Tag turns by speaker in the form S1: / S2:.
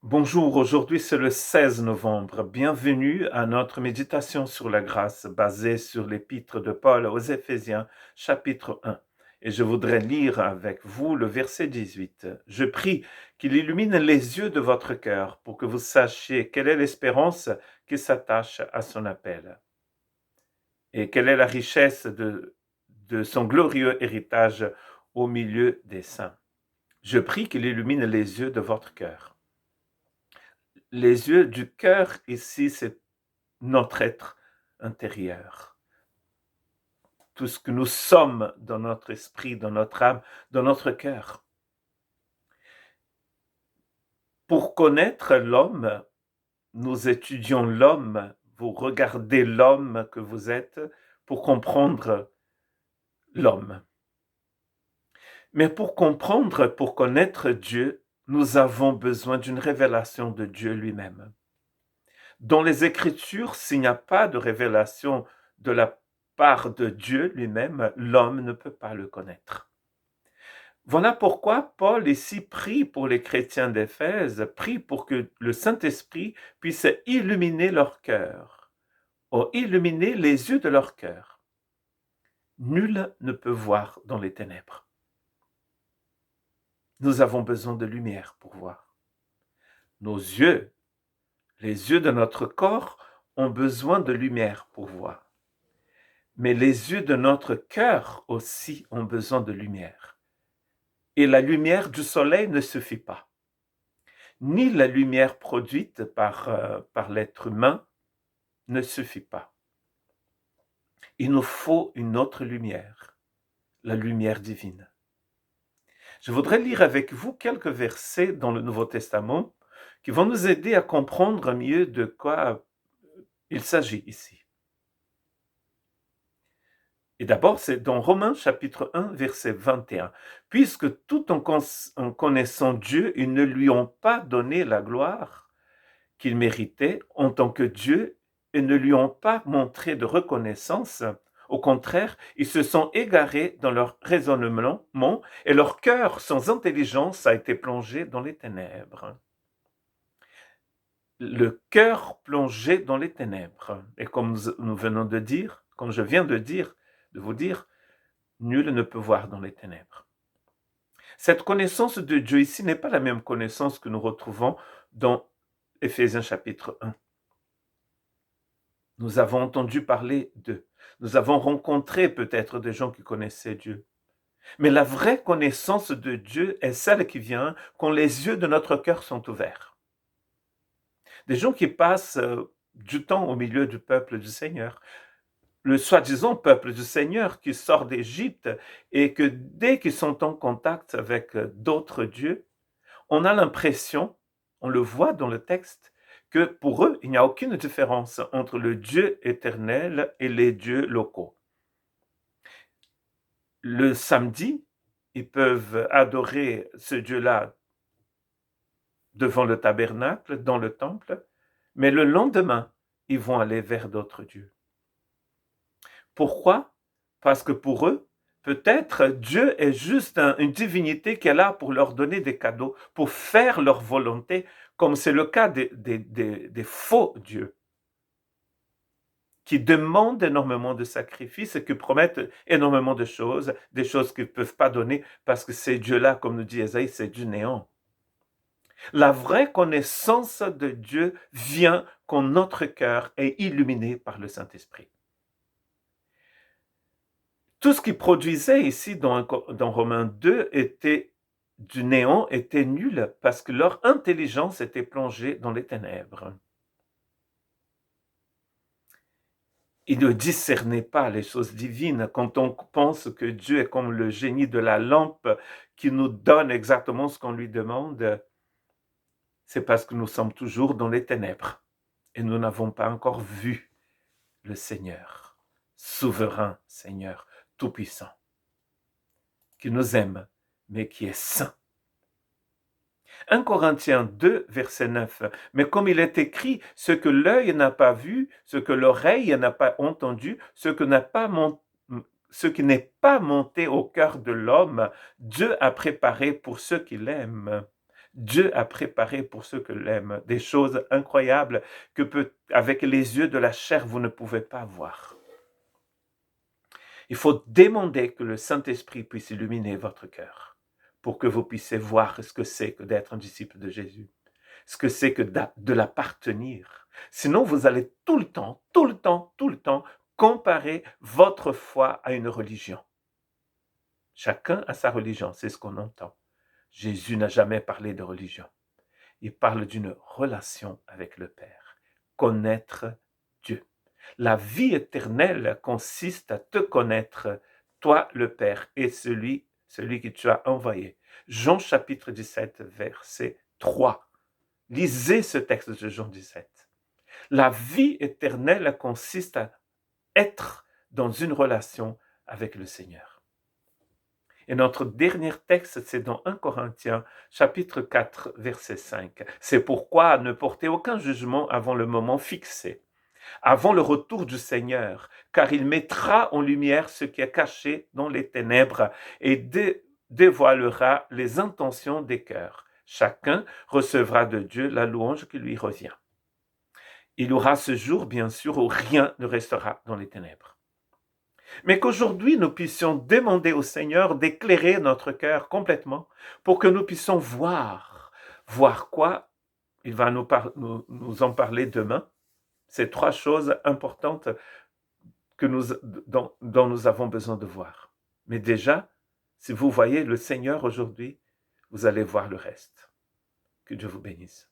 S1: Bonjour, aujourd'hui c'est le 16 novembre. Bienvenue à notre méditation sur la grâce basée sur l'épître de Paul aux Éphésiens, chapitre 1. Et je voudrais lire avec vous le verset 18. Je prie qu'il illumine les yeux de votre cœur pour que vous sachiez quelle est l'espérance qui s'attache à son appel et quelle est la richesse de son glorieux héritage au milieu des saints. Je prie qu'il illumine les yeux de votre cœur. Les yeux du cœur, ici, c'est notre être intérieur. Tout ce que nous sommes dans notre esprit, dans notre âme, dans notre cœur. Pour connaître l'homme, nous étudions l'homme, vous regardez l'homme que vous êtes pour comprendre l'homme. Mais pour comprendre, pour connaître Dieu, nous avons besoin d'une révélation de Dieu lui-même. Dans les Écritures, s'il n'y a pas de révélation de la part de Dieu lui-même, l'homme ne peut pas le connaître. Voilà pourquoi Paul ici prie pour les chrétiens d'Éphèse, prie pour que le Saint-Esprit puisse illuminer leur cœur, ou illuminer les yeux de leur cœur. Nul ne peut voir dans les ténèbres. Nous avons besoin de lumière pour voir. Nos yeux, les yeux de notre corps, ont besoin de lumière pour voir. Mais les yeux de notre cœur aussi ont besoin de lumière. Et la lumière du soleil ne suffit pas. Ni la lumière produite par l'être humain ne suffit pas. Il nous faut une autre lumière, la lumière divine. Je voudrais lire avec vous quelques versets dans le Nouveau Testament qui vont nous aider à comprendre mieux de quoi il s'agit ici. Et d'abord, c'est dans Romains chapitre 1, verset 21. « Puisque tout en connaissant Dieu, ils ne lui ont pas donné la gloire qu'il méritait en tant que Dieu et ne lui ont pas montré de reconnaissance. Au contraire, ils se sont égarés dans leur raisonnement et leur cœur sans intelligence a été plongé dans les ténèbres. » Le cœur plongé dans les ténèbres. Et comme nous venons de dire, comme je viens de vous dire, nul ne peut voir dans les ténèbres. Cette connaissance de Dieu ici n'est pas la même connaissance que nous retrouvons dans Éphésiens chapitre 1. Nous avons entendu parler d'eux. Nous avons rencontré peut-être des gens qui connaissaient Dieu. Mais la vraie connaissance de Dieu est celle qui vient quand les yeux de notre cœur sont ouverts. Des gens qui passent du temps au milieu du peuple du Seigneur, le soi-disant peuple du Seigneur qui sort d'Égypte et que dès qu'ils sont en contact avec d'autres dieux, on a l'impression, on le voit dans le texte, que pour eux, il n'y a aucune différence entre le Dieu éternel et les dieux locaux. Le samedi, ils peuvent adorer ce Dieu-là devant le tabernacle, dans le temple, mais le lendemain, ils vont aller vers d'autres dieux. Pourquoi? Parce que pour eux, peut-être Dieu est juste une divinité qui est là pour leur donner des cadeaux, pour faire leur volonté, comme c'est le cas des faux dieux, qui demandent énormément de sacrifices et qui promettent énormément de choses, des choses qu'ils ne peuvent pas donner, parce que ces dieux-là, comme nous dit Ésaïe, c'est du néant. La vraie connaissance de Dieu vient quand notre cœur est illuminé par le Saint-Esprit. Tout ce qu'ils produisaient ici dans Romains 2 était du néant, était nul, parce que leur intelligence était plongée dans les ténèbres. Ils ne discernaient pas les choses divines. Quand on pense que Dieu est comme le génie de la lampe qui nous donne exactement ce qu'on lui demande, c'est parce que nous sommes toujours dans les ténèbres et nous n'avons pas encore vu le Seigneur, souverain Seigneur, tout-puissant, qui nous aime, mais qui est saint. 1 Corinthiens 2, verset 9. « Mais comme il est écrit, ce que l'œil n'a pas vu, ce que l'oreille n'a pas entendu, ce qui n'est pas monté au cœur de l'homme, Dieu a préparé pour ceux qui l'aiment. Dieu a préparé pour ceux que l'aiment des choses incroyables que avec les yeux de la chair, vous ne pouvez pas voir. Il faut demander que le Saint-Esprit puisse illuminer votre cœur pour que vous puissiez voir ce que c'est que d'être un disciple de Jésus, ce que c'est que de l'appartenir. Sinon, vous allez tout le temps comparer votre foi à une religion. Chacun a sa religion, c'est ce qu'on entend. Jésus n'a jamais parlé de religion. Il parle d'une relation avec le Père, connaître Dieu. La vie éternelle consiste à te connaître, toi le Père, et celui que tu as envoyé. Jean chapitre 17, verset 3. Lisez ce texte de Jean 17. La vie éternelle consiste à être dans une relation avec le Seigneur. Et notre dernier texte, c'est dans 1 Corinthiens, chapitre 4, verset 5. C'est pourquoi ne portez aucun jugement avant le moment fixé, avant le retour du Seigneur, car il mettra en lumière ce qui est caché dans les ténèbres et dévoilera les intentions des cœurs. Chacun recevra de Dieu la louange qui lui revient. Il y aura ce jour, bien sûr, où rien ne restera dans les ténèbres. Mais qu'aujourd'hui, nous puissions demander au Seigneur d'éclairer notre cœur complètement pour que nous puissions voir. Voir quoi? Il va nous en parler demain. C'est 3 choses importantes dont nous avons besoin de voir. Mais déjà, si vous voyez le Seigneur aujourd'hui, vous allez voir le reste. Que Dieu vous bénisse.